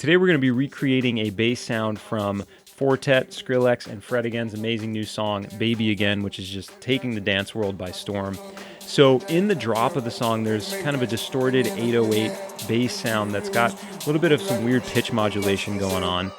Today we're going to be recreating a bass sound from Fourtet, Skrillex, and Fred Again's amazing new song, Baby Again, which is just taking the dance world by storm. So in the drop of the song, there's kind of a distorted 808 bass sound that's got a little bit of some weird pitch modulation going on.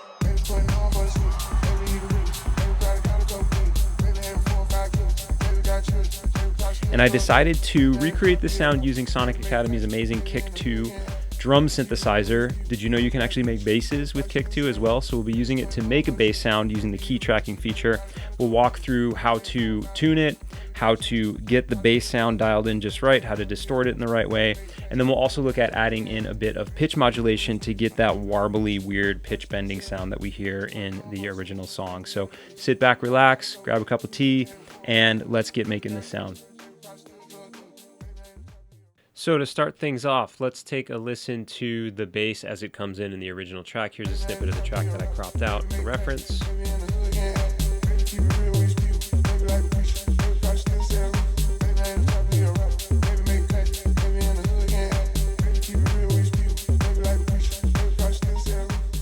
And I decided to recreate the sound using Sonic Academy's amazing Kick 2 drum synthesizer. Did you know you can actually make basses with Kick 2 as well? So we'll be using it to make a bass sound using the key tracking feature. We'll walk through how to tune it, how to get the bass sound dialed in just right, how to distort it in the right way, and then we'll also look at adding in a bit of pitch modulation to get that warbly, weird pitch bending sound that we hear in the original song. So sit back, relax, grab a cup of tea, and let's get making this sound. So to start things off, let's take a listen to the bass as it comes in the original track. Here's a snippet of the track that I cropped out for reference.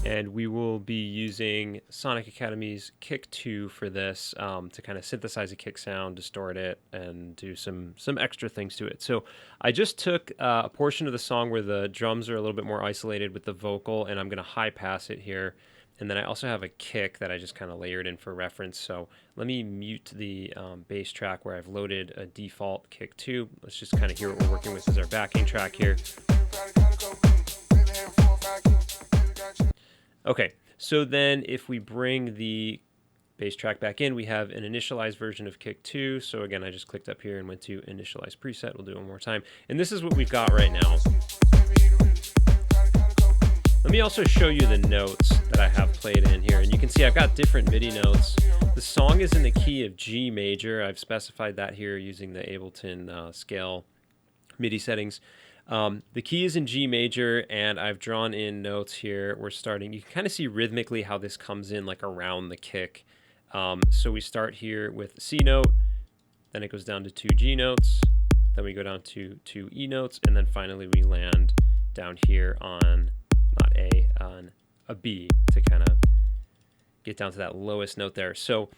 And we will be using Sonic Academy's Kick 2 for this to kind of synthesize a kick sound, distort it, and do some extra things to it. So I just took a portion of the song where the drums are a little bit more isolated with the vocal, and I'm going to high pass it here. And then I also have a kick that I just kind of layered in for reference. So let me mute the bass track where I've loaded a default Kick 2. Let's just kind of hear what we're working with as our backing track here. Okay, so then if we bring the bass track back in, we have an initialized version of Kick 2. So again, I just clicked up here and went to initialize preset. We'll do it one more time. And this is what we've got right now. Let me also show you the notes that I have played in here. And you can see I've got different MIDI notes. The song is in the key of G major. I've specified that here using the Ableton scale MIDI settings. The key is in G major, and I've drawn in notes here. We're starting, you can kind of see rhythmically how this comes in like around the kick. So we start here with C note, then it goes down to 2 G notes, then we go down to 2 E notes, and then finally we land down here on, not A, on a B to kind of get down to that lowest note there. So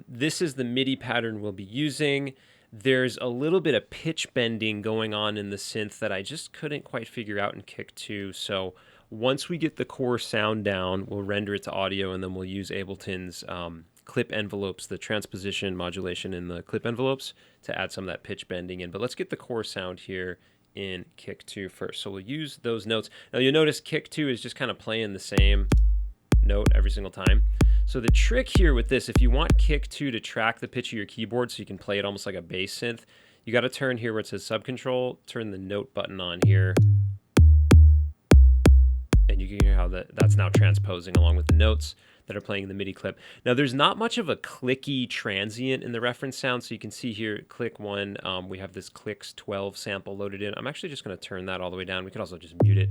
this is the MIDI pattern we'll be using. There's a little bit of pitch bending going on in the synth that I just couldn't quite figure out in Kick 2. So once we get the core sound down, we'll render it to audio, and then we'll use Ableton's clip envelopes, the transposition modulation in the clip envelopes, to add some of that pitch bending in. But let's get the core sound here in Kick 2 first. So we'll use those notes. Now you'll notice Kick 2 is just kind of playing the same note every single time. So the trick here with this, if you want Kick 2 to track the pitch of your keyboard so you can play it almost like a bass synth, you got to turn here where it says subcontrol, turn the note button on here, and you can hear how that's now transposing along with the notes that are playing in the MIDI clip. Now there's not much of a clicky transient in the reference sound, so you can see here, click 1, we have this clicks 12 sample loaded in. I'm actually just going to turn that all the way down. We could also just mute it.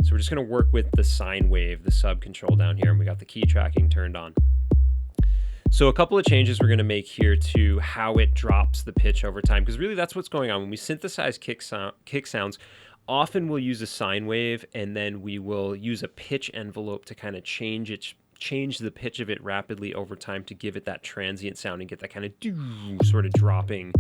So we're just going to work with the sine wave, the sub control down here, and we got the key tracking turned on. So a couple of changes we're going to make here to how it drops the pitch over time, because really that's what's going on. When we synthesize kick sounds, often we'll use a sine wave, and then we will use a pitch envelope to kind of change the pitch of it rapidly over time to give it that transient sound and get that kind of sort of dropping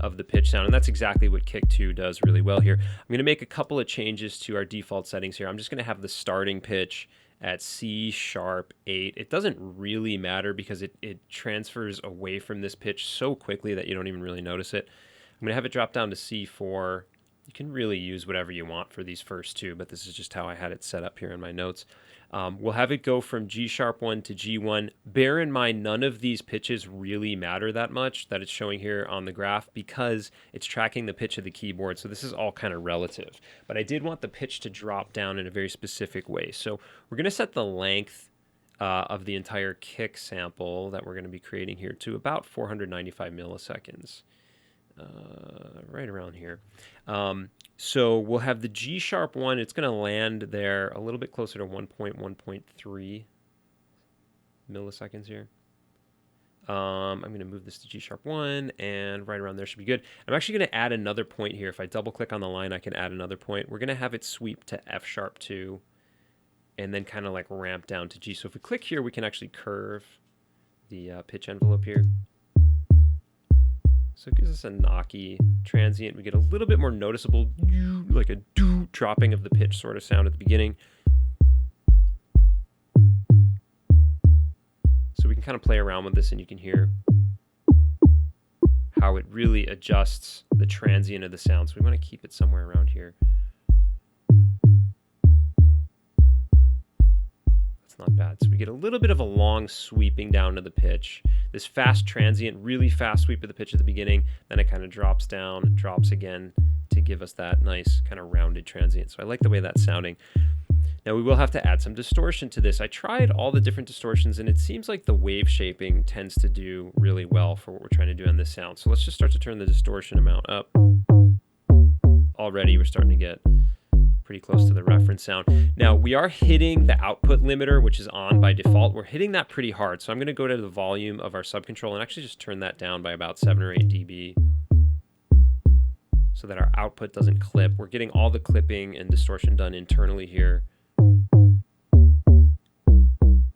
of the pitch sound, and that's exactly what Kick 2 does really well here. I'm going to make a couple of changes to our default settings here. I'm just going to have the starting pitch at C sharp 8. It doesn't really matter because it transfers away from this pitch so quickly that you don't even really notice it. I'm going to have it drop down to C4. You can really use whatever you want for these first two, but this is just how I had it set up here in my notes. We'll have it go from G sharp 1 to G1. Bear in mind, none of these pitches really matter that much that it's showing here on the graph because it's tracking the pitch of the keyboard. So this is all kind of relative. But I did want the pitch to drop down in a very specific way. So we're going to set the length of the entire kick sample that we're going to be creating here to about 495 milliseconds. Right around here. So we'll have the G sharp 1. It's going to land there a little bit closer to 1.3 milliseconds here. I'm going to move this to G sharp 1, and right around there should be good. I'm actually going to add another point here. If I double click on the line, I can add another point. We're going to have it sweep to F sharp 2 and then kind of like ramp down to G. So if we click here, we can actually curve the pitch envelope here. So it gives us a knocky transient. We get a little bit more noticeable, like a doo dropping of the pitch sort of sound at the beginning. So we can kind of play around with this, and you can hear how it really adjusts the transient of the sound. So we want to keep it somewhere around here. That's not bad. So we get a little bit of a long sweeping down to the pitch. This fast transient, really fast sweep of the pitch at the beginning, then it kind of drops down, drops again to give us that nice kind of rounded transient. So I like the way that's sounding. Now we will have to add some distortion to this. I tried all the different distortions, and it seems like the wave shaping tends to do really well for what we're trying to do on this sound. So let's just start to turn the distortion amount up. Already we're starting to get pretty close to the reference sound. Now we are hitting the output limiter, which is on by default. We're hitting that pretty hard. So I'm going to go to the volume of our subcontrol and actually just turn that down by about 7 or 8 dB so that our output doesn't clip. We're getting all the clipping and distortion done internally here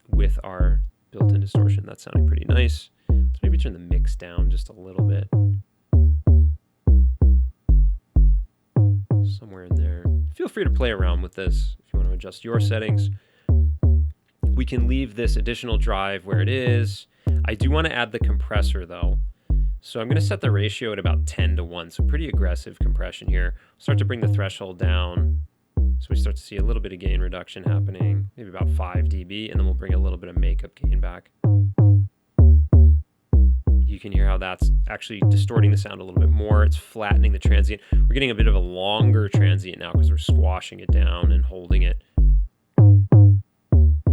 with our built-in distortion. That's sounding pretty nice. Let's maybe turn the mix down just a little bit. Somewhere in there. Feel free to play around with this if you want to adjust your settings. We can leave this additional drive where it is. I do want to add the compressor though. So I'm going to set the ratio at about 10 to 1. So pretty aggressive compression here. Start to bring the threshold down. So we start to see a little bit of gain reduction happening, maybe about 5 dB, and then we'll bring a little bit of makeup gain back. You can hear how that's actually distorting the sound a little bit more. It's flattening the transient. We're getting a bit of a longer transient now because we're squashing it down and holding it.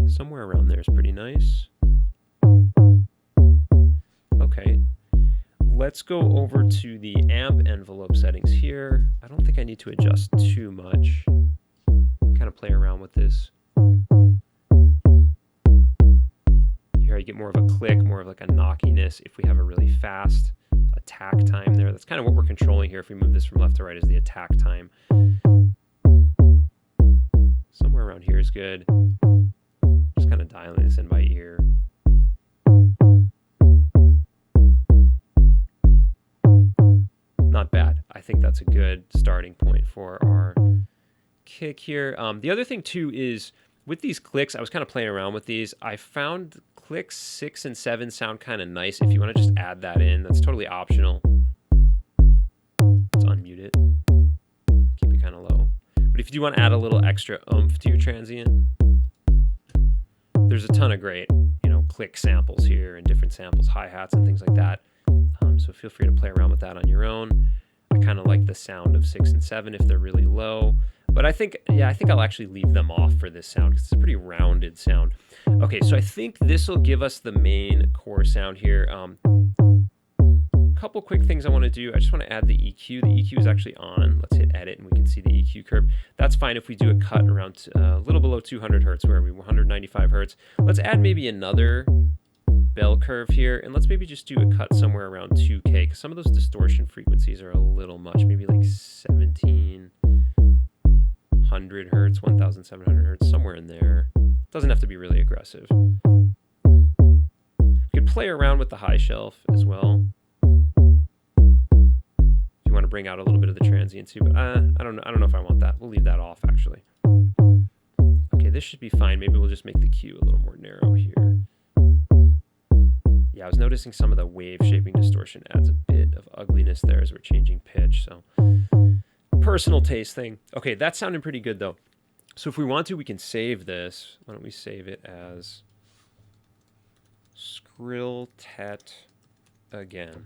Somewhere around there is pretty nice. Okay, let's go over to the amp envelope settings here. I don't think I need to adjust too much. Kind of play around with this. Here I get more of a click, more of like a knockiness if we have a really fast attack time there. That's kind of what we're controlling here if we move this from left to right, is the attack time. Somewhere around here is good. Just kind of dialing this in by ear. Not bad. I think that's a good starting point for our kick here. The other thing too is with these clicks, I was kind of playing around with these. I found clicks 6 and 7 sound kind of nice. If you want to just add that in, that's totally optional. Let's unmute it. Keep it kind of low. But if you do want to add a little extra oomph to your transient, there's a ton of great, click samples here and different samples, hi-hats and things like that. So feel free to play around with that on your own. I kind of like the sound of 6 and 7 if they're really low. But I think I'll actually leave them off for this sound because it's a pretty rounded sound. Okay, so I think this will give us the main core sound here. Couple quick things I want to do. I just want to add the EQ. The EQ is actually on. Let's hit edit and we can see the EQ curve. That's fine if we do a cut around a little below 200 hertz, where we 195 hertz. Let's add maybe another bell curve here, and let's maybe just do a cut somewhere around 2K, because some of those distortion frequencies are a little much, maybe like 1700 hertz, 1700 hertz, somewhere in there. Doesn't have to be really aggressive. We could play around with the high shelf as well if you want to bring out a little bit of the transiency, but I don't know if I want that. We'll leave that off actually. Okay, this should be fine. Maybe we'll just make the Q a little more narrow here. Yeah, I was noticing some of the wave shaping distortion adds a bit of ugliness there as we're changing pitch, so personal taste thing. Okay, that's sounding pretty good though. So if we want to, we can save this. Why don't we save it as Skrillex Again.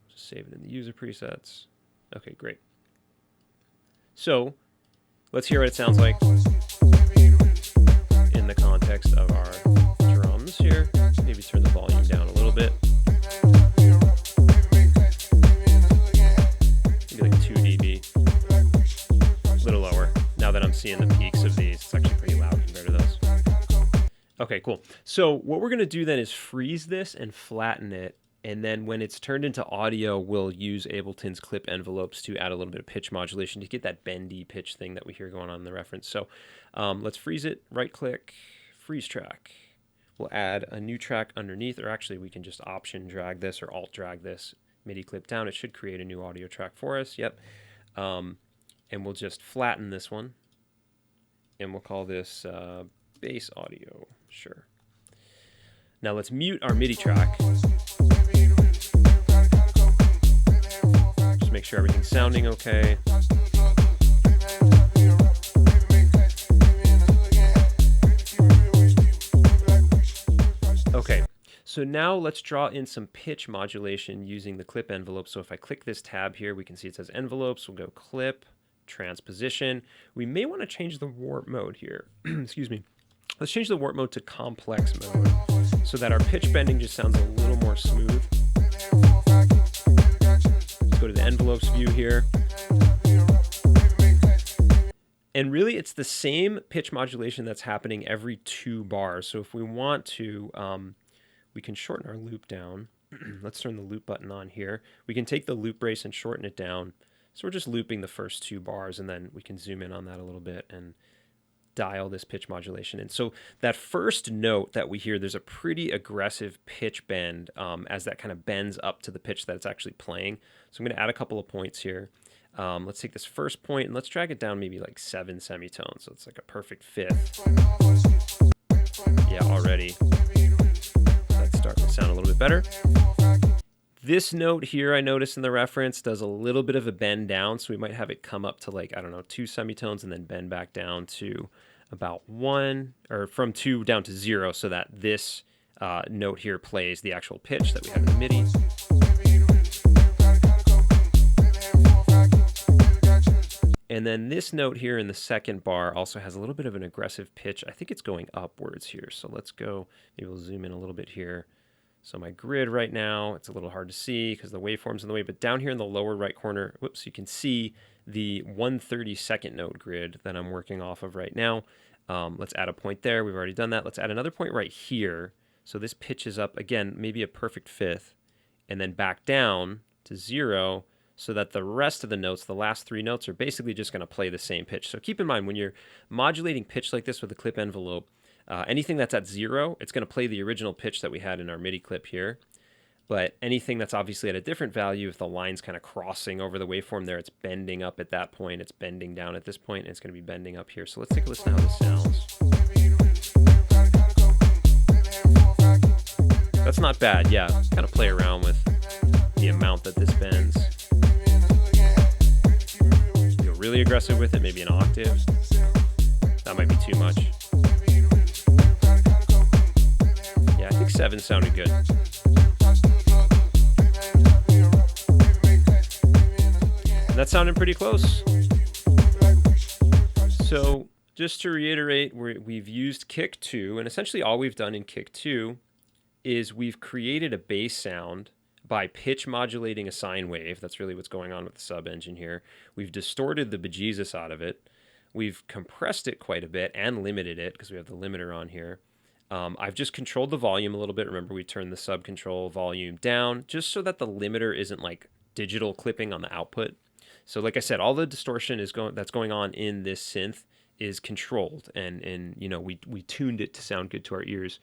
Just save it in the user presets. Okay, great. So let's hear what it sounds like in the context of our drums here. Maybe turn the volume down a little bit. Maybe like 2 dB. A little lower. Now that I'm seeing the peaks of these, it's actually pretty loud compared to those. Okay, cool. So what we're going to do then is freeze this and flatten it And then when it's turned into audio, we'll use Ableton's clip envelopes to add a little bit of pitch modulation to get that bendy pitch thing that we hear going on in the reference. So let's freeze it, right click, freeze track. We'll add a new track underneath, or actually we can just option drag this or alt drag this MIDI clip down. It should create a new audio track for us. Yep. And we'll just flatten this one. And we'll call this bass audio. Sure. Now let's mute our MIDI track. Just make sure everything's sounding okay. Okay, so now let's draw in some pitch modulation using the clip envelope. So if I click this tab here, we can see it says envelopes. We'll go clip, transposition. We may want to change the warp mode here. Excuse me. Let's change the warp mode to complex mode so that our pitch bending just sounds a little more smooth. Let's go to the envelopes view here. And really, it's the same pitch modulation that's happening every 2 bars. So if we want to, we can shorten our loop down. Let's turn the loop button on here. We can take the loop brace and shorten it down. So we're just looping the first 2 bars, and then we can zoom in on that a little bit and dial this pitch modulation in. So that first note that we hear, there's a pretty aggressive pitch bend as that kind of bends up to the pitch that it's actually playing. So I'm going to add a couple of points here. Let's take this first point and let's drag it down maybe like 7 semitones. So it's like a perfect 5th. Yeah, already. That's starting to sound a little bit better. This note here, I noticed in the reference, does a little bit of a bend down. So we might have it come up to like, I don't know, 2 semitones and then bend back down to about 1, or from 2 down to 0, so that this note here plays the actual pitch that we have in the MIDI. And then this note here in the second bar also has a little bit of an aggressive pitch. I think it's going upwards here. So let's go, maybe we'll zoom in a little bit here. So my grid right now, it's a little hard to see because the waveform's in the way, but down here in the lower right corner, whoops, you can see the 1/32 note grid that I'm working off of right now. Let's add a point there. We've already done that. Let's add another point right here. So this pitches up, again, maybe a perfect 5th, and then back down to 0, so that the rest of the notes, the last 3 notes, are basically just going to play the same pitch. So keep in mind, when you're modulating pitch like this with a clip envelope, anything that's at 0, it's going to play the original pitch that we had in our MIDI clip here. But anything that's obviously at a different value, if the line's kind of crossing over the waveform there, it's bending up at that point, it's bending down at this point, and it's going to be bending up here. So let's take a listen to how this sounds. That's not bad, yeah. Kind of play around with the amount that this bends. Go really aggressive with it, maybe an octave. That might be too much. Yeah, I think 7 sounded good. That sounded pretty close. So just to reiterate, we've used kick 2, and essentially all we've done in kick 2 is we've created a bass sound by pitch modulating a sine wave. That's really what's going on with the sub engine here. We've distorted the bejesus out of it. We've compressed it quite a bit and limited it because we have the limiter on here. I've just controlled the volume a little bit. Remember, we turned the sub control volume down just so that the limiter isn't like digital clipping on the output. So like I said, all the distortion that's going on in this synth is controlled, and you know, we tuned it to sound good to our ears.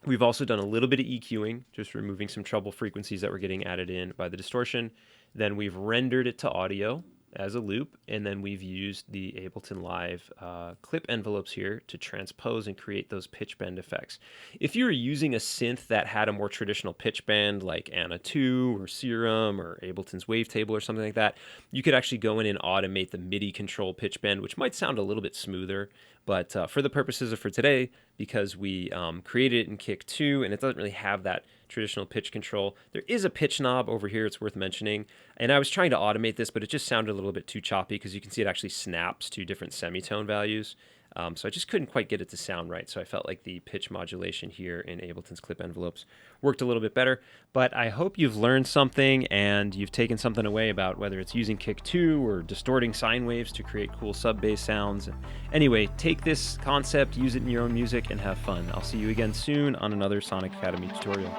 We've also done a little bit of EQing, just removing some treble frequencies that were getting added in by the distortion. Then we've rendered it to audio as a loop, and then we've used the Ableton Live clip envelopes here to transpose and create those pitch bend effects. If you were using a synth that had a more traditional pitch bend like Anna 2 or Serum or Ableton's Wavetable or something like that, you could actually go in and automate the MIDI control pitch bend, which might sound a little bit smoother. But for the purposes of for today, because we created it in kick 2 and it doesn't really have that traditional pitch control, there is a pitch knob over here it's worth mentioning. And I was trying to automate this, but it just sounded a little bit too choppy because you can see it actually snaps to different semitone values. So I just couldn't quite get it to sound right. So I felt like the pitch modulation here in Ableton's clip envelopes worked a little bit better. But I hope you've learned something and you've taken something away about whether it's using kick 2 or distorting sine waves to create cool sub bass sounds. Anyway, take this concept, use it in your own music, and have fun. I'll see you again soon on another Sonic Academy tutorial.